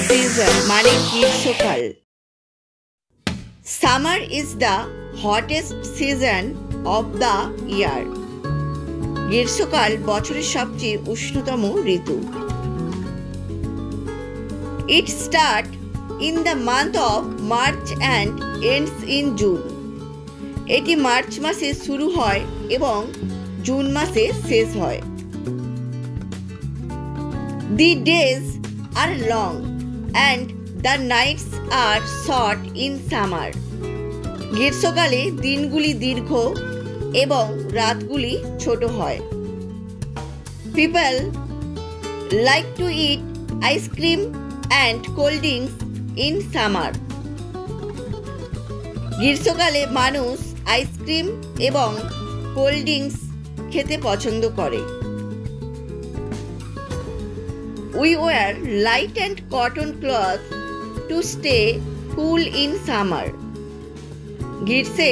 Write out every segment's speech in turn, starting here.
Season মানে গ্রীষ্মকাল। Summer is the hottest season of the year. গ্রীষ্মকাল বছরের সবচেয়ে উষ্ণতম ঋতু। It start in the month of March and ends in June. এটি মার্চ মাসে শুরু হয় এবং জুন মাসে শেষ হয়। The days are long and the nights are short in summer. গ্রীষ্মকালে দিনগুলি দীর্ঘ এবং রাতগুলি ছোট হয়। People like to eat ice cream and cold drinks in summer. গ্রীষ্মকালে মানুষ আইসক্রিম এবং কোল্ড ড্রিঙ্কস খেতে পছন্দ করে। We wear light and cotton clothes to stay cool in summer. গ্রীষ্মে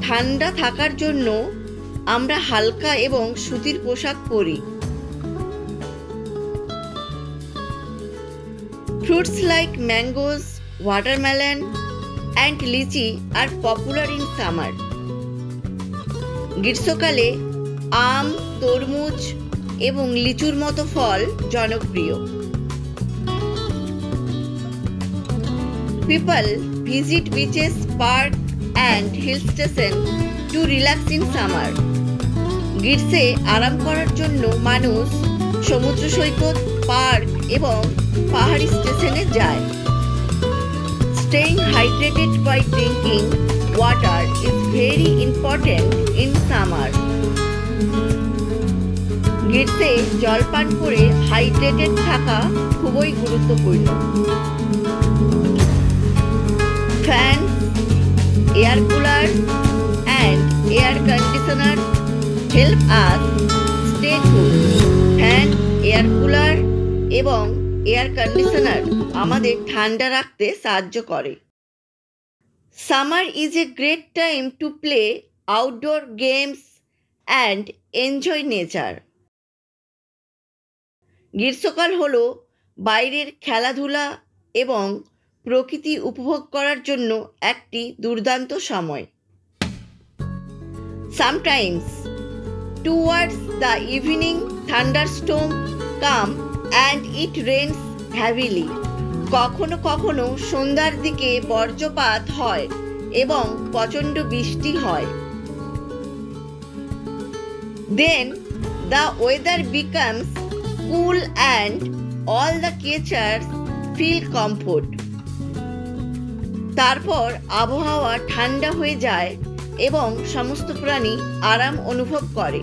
ঠান্ডা থাকার জন্য আমরা হালকা এবং সুতির পোশাক পরি। Fruits like mangoes, watermelon and lychee are popular in summer. গ্রীষ্মকালে আম, তরমুজ এবং লিচুর মতো ফল জনপ্রিয়। People visit beaches, park and hill station to relax in summer. গ্রীষ্মে আরাম করার জন্য মানুষ সমুদ্র সৈকত, পার্ক এবং পাহাড়ি স্টেশনে যায়। Staying hydrated by drinking water is very important in summer. গ্রীষ্মে জল পান করে হাইড্রেটেড থাকা খুবই গুরুত্বপূর্ণ। Fan, air cooler and air conditioner help us stay cool. Fan, air cooler এবং এয়ার কন্ডিশনার আমাদের ঠান্ডা রাখতে সাহায্য করে। Summer is a great time to play outdoor games and enjoy nature. গ্রীষ্মকাল হলো বাইরের খেলাধুলা এবং প্রকৃতি উপভোগ করার জন্য একটি দুর্দান্ত সময়। Sometimes towards the evening thunderstorm come and it rains heavily. কখনো কখনো সন্ধ্যার দিকে বজ্রপাত হয় এবং প্রচণ্ড বৃষ্টি হয়। Then the weather becomes cool and all the creatures feel comfort. তারপর আবহাওয়া ঠান্ডা হয়ে যায় এবং সমস্ত প্রাণী আরাম অনুভব করে।